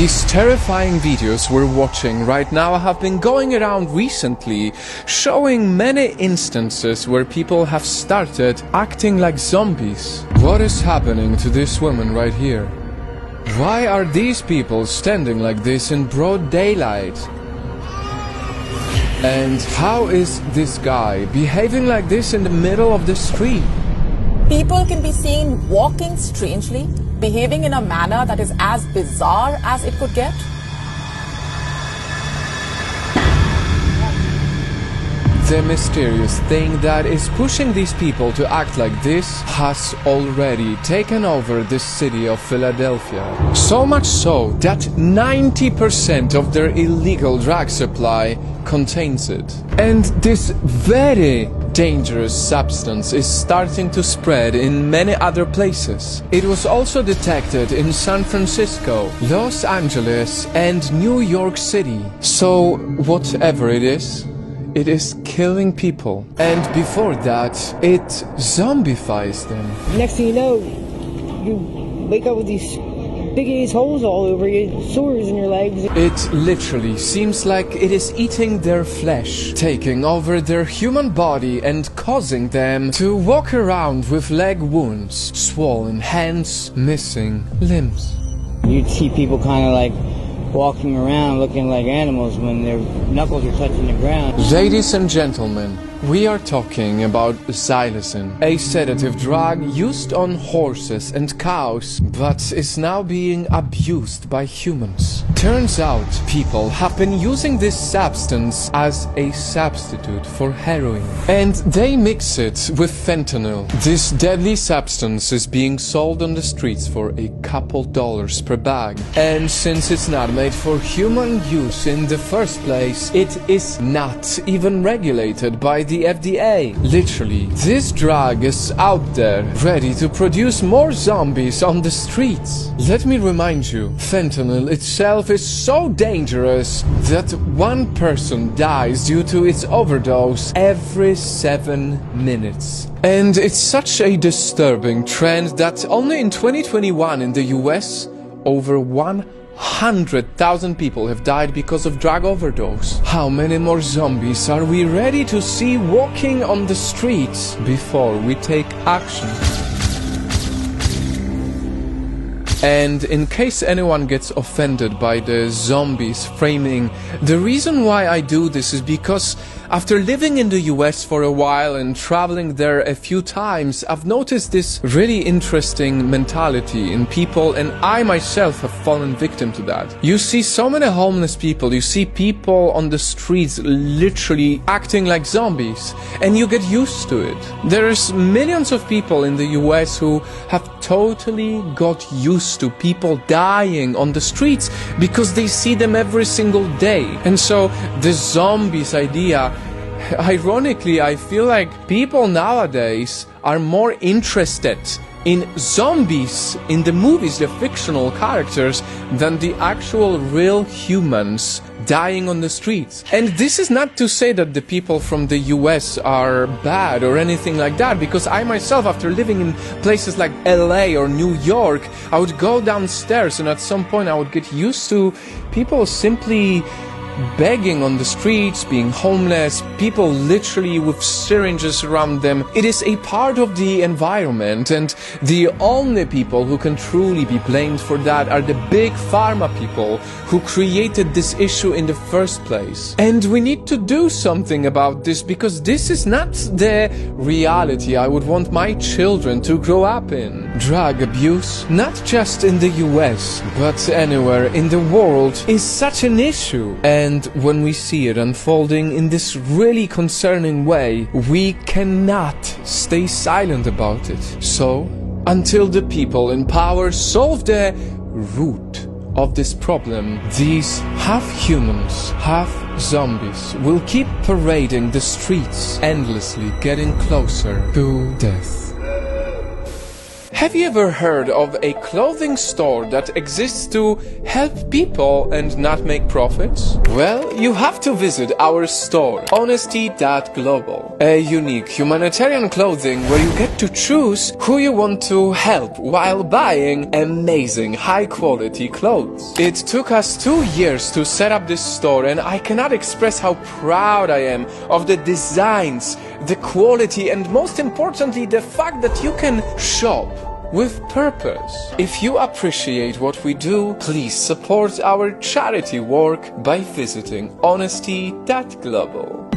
These terrifying videos we're watching right now have been going around recently, showing many instances where people have started acting like zombies. What is happening to this woman right here? Why are these people standing like this in broad daylight? And how is this guy behaving like this in the middle of the street? People can be seen walking strangely, behaving in a manner that is as bizarre as it could get. The mysterious thing that is pushing these people to act like this has already taken over the city of Philadelphia. So much so that 90% of their illegal drug supply contains it. And this very dangerous substance is starting to spread in many other places. It was also detected in San Francisco, Los Angeles, and New York City. So whatever it is killing people. And before that, it zombifies them. Next thing you know, you wake up with these big-ass holes all over you, sores in your legs. It literally seems like it is eating their flesh, taking over their human body and causing them to walk around with leg wounds, swollen hands, missing limbs. You'd see people kind of like walking around looking like animals when their knuckles are touching the ground. Ladies and gentlemen, we are talking about psilocin, a sedative drug used on horses and cows, but is now being abused by humans. Turns out people have been using this substance as a substitute for heroin. And they mix it with fentanyl. This deadly substance is being sold on the streets for a couple dollars per bag. And since it's not made for human use in the first place, it is not even regulated by the FDA. Literally, this drug is out there, ready to produce more zombies on the streets. Let me remind you, fentanyl itself is so dangerous that one person dies due to its overdose every 7 minutes. And it's such a disturbing trend that only in 2021 in the US, over 100,000 people have died because of drug overdose. How many more zombies are we ready to see walking on the streets before we take action? And in case anyone gets offended by the zombies framing, the reason why I do this is because after living in the US for a while and traveling there a few times, I've noticed this really interesting mentality in people, and I myself have fallen victim to that. You see so many homeless people, you see people on the streets literally acting like zombies, and you get used to it. There's millions of people in the US who have totally got used to people dying on the streets because they see them every single day. And so the zombies idea, ironically, I feel like people nowadays are more interested in zombies in the movies, the fictional characters, than the actual real humans dying on the streets. And this is not to say that the people from the US are bad or anything like that, because I myself, after living in places like LA or New York, I would go downstairs and at some point I would get used to people simply begging on the streets, being homeless, people literally with syringes around them. It is a part of the environment, and the only people who can truly be blamed for that are the big pharma people who created this issue in the first place. And we need to do something about this, because this is not the reality I would want my children to grow up in. Drug abuse, not just in the US, but anywhere in the world, is such an issue. And when we see it unfolding in this really concerning way, we cannot stay silent about it. So, until the people in power solve the root of this problem, these half humans, half zombies will keep parading the streets, endlessly getting closer to death. Have you ever heard of a clothing store that exists to help people and not make profits? Well, you have to visit our store, Honesty.global, a unique humanitarian clothing where you get to choose who you want to help while buying amazing high-quality clothes. It took us 2 years to set up this store, and I cannot express how proud I am of the designs, the quality, and most importantly, the fact that you can shop with purpose. If you appreciate what we do, please support our charity work by visiting Honesty.global.